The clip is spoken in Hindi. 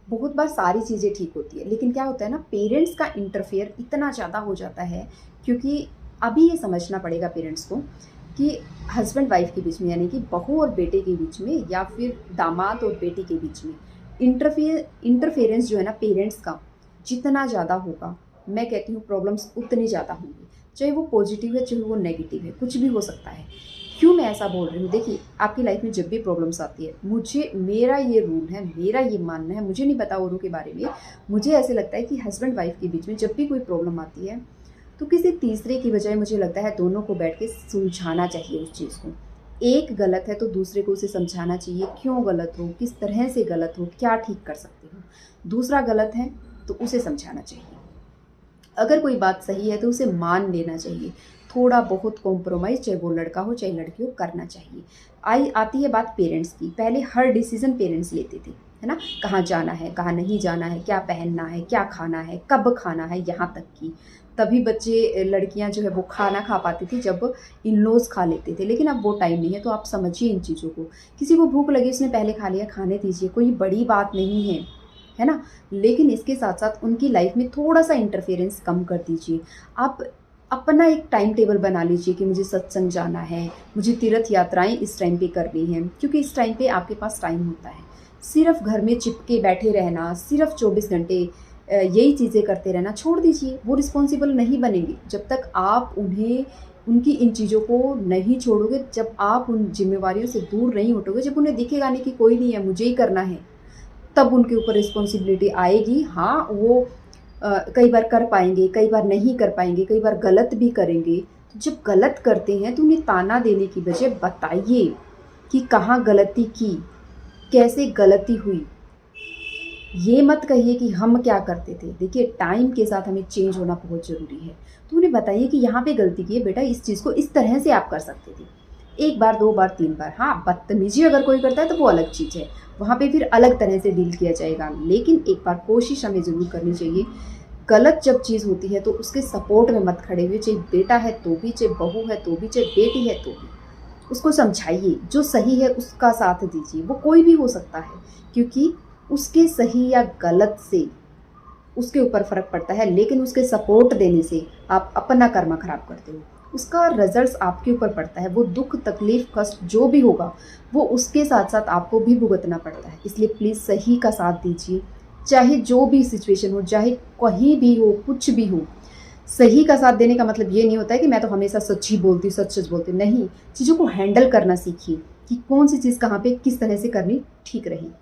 बहुत बार सारी चीज़ें ठीक होती है, लेकिन क्या होता है ना, पेरेंट्स का इंटरफेयर इतना ज़्यादा हो जाता है, क्योंकि अभी ये समझना पड़ेगा पेरेंट्स को कि हस्बैंड वाइफ के बीच में, यानी कि बहू और बेटे के बीच में, या फिर दामाद और बेटी के बीच में इंटरफेरेंस जो है ना पेरेंट्स का, जितना ज़्यादा होगा, मैं कहती हूँ प्रॉब्लम्स उतनी ज़्यादा होंगी। चाहे वो पॉजिटिव है, चाहे वो नेगेटिव है, कुछ भी हो सकता है। क्यों मैं ऐसा बोल रही हूँ? देखिए, आपकी लाइफ में जब भी प्रॉब्लम्स आती है, मेरा ये रूल है, मेरा ये मानना है, मुझे नहीं पता औरों के बारे में, मुझे ऐसे लगता है कि हस्बैंड वाइफ के बीच में जब भी कोई प्रॉब्लम आती है, तो किसी तीसरे की बजाय मुझे लगता है दोनों को बैठ के सुलझाना चाहिए उस चीज़ को। एक गलत है तो दूसरे को उसे समझाना चाहिए, क्यों गलत हो, किस तरह से गलत हो, क्या ठीक कर सकते हो। दूसरा गलत है तो उसे समझाना चाहिए। अगर कोई बात सही है तो उसे मान लेना चाहिए। थोड़ा बहुत कॉम्प्रोमाइज़, चाहे वो लड़का हो चाहे लड़की हो, करना चाहिए। आती है बात पेरेंट्स की। पहले हर डिसीज़न पेरेंट्स लेते थे, है ना? कहाँ जाना है, कहाँ नहीं जाना है, क्या पहनना है, क्या खाना है, कब खाना है, यहाँ तक कि तभी बच्चे, लड़कियाँ जो है वो खाना खा पाती थी जब इन-लॉज़ खा लेते थे। लेकिन अब वो टाइम नहीं है, तो आप समझिए इन चीज़ों को। किसी को भूख लगी, उसने पहले खा लिया, खाने दीजिए, कोई बड़ी बात नहीं है ना? लेकिन इसके साथ-साथ उनकी लाइफ में थोड़ा-सा इंटरफेरेंस कम कर दीजिए। आप अपना एक टाइम टेबल बना लीजिए कि मुझे सत्संग जाना है, मुझे तीर्थ यात्राएँ इस टाइम पे करनी हैं, क्योंकि इस टाइम पे आपके पास टाइम होता है। सिर्फ़ घर में चिपके बैठे रहना, सिर्फ़ 24 घंटे यही चीज़ें करते रहना छोड़ दीजिए। वो रिस्पॉन्सिबल नहीं बनेंगे जब तक आप उन्हें उनकी इन चीज़ों को नहीं छोड़ोगे, जब आप उन ज़िम्मेवारियों से दूर नहीं हटोगे, जब उन्हें दिखेगा नहीं कि कोई नहीं है, मुझे ही करना है, तब उनके ऊपर रिस्पॉन्सिबिलिटी आएगी। हाँ, वो कई बार कर पाएँगे, कई बार नहीं कर पाएँगे, कई बार गलत भी करेंगे। तो जब गलत करते हैं तो उन्हें ताना देने की बजाय बताइए कि कहाँ गलती की, कैसे गलती हुई। ये मत कहिए कि हम क्या करते थे। देखिए, टाइम के साथ हमें चेंज होना बहुत ज़रूरी है। तो उन्हें बताइए कि यहाँ पे गलती की है बेटा, इस चीज़ को इस तरह से आप कर सकते थे। 1 बार, 2 बार, 3 बार। हाँ, बदतमीज़ी अगर कोई करता है तो वो अलग चीज़ है। वहाँ पे फिर अलग तरह से डील किया जाएगा। लेकिन एक बार कोशिश हमें ज़रूर करनी चाहिए। गलत जब चीज़ होती है तो उसके सपोर्ट में मत खड़े हुए, चाहे बेटा है तो भी, चाहे बहू है तो भी, चाहे बेटी है तो भी। उसको समझाइए, जो सही है उसका साथ दीजिए। वो कोई भी हो सकता है, क्योंकि उसके सही या गलत से उसके ऊपर फ़र्क पड़ता है, लेकिन उसके सपोर्ट देने से आप अपना कर्मा ख़राब करते हो। उसका रिज़ल्ट्स आपके ऊपर पड़ता है। वो दुःख, तकलीफ़, कष्ट जो भी होगा, वो उसके साथ-साथ आपको भी भुगतना पड़ता है। इसलिए प्लीज़ सही का साथ दीजिए, चाहे जो भी सिचुएशन हो, चाहे कहीं भी हो, कुछ भी हो। सही का साथ देने का मतलब ये नहीं होता है कि मैं तो हमेशा सच ही बोलती हूँ, सच-सच बोलती हूँ। नहीं, चीज़ों को हैंडल करना सीखिए कि कौन-सी चीज़ कहाँ पे किस तरह से करनी ठीक रहेगी।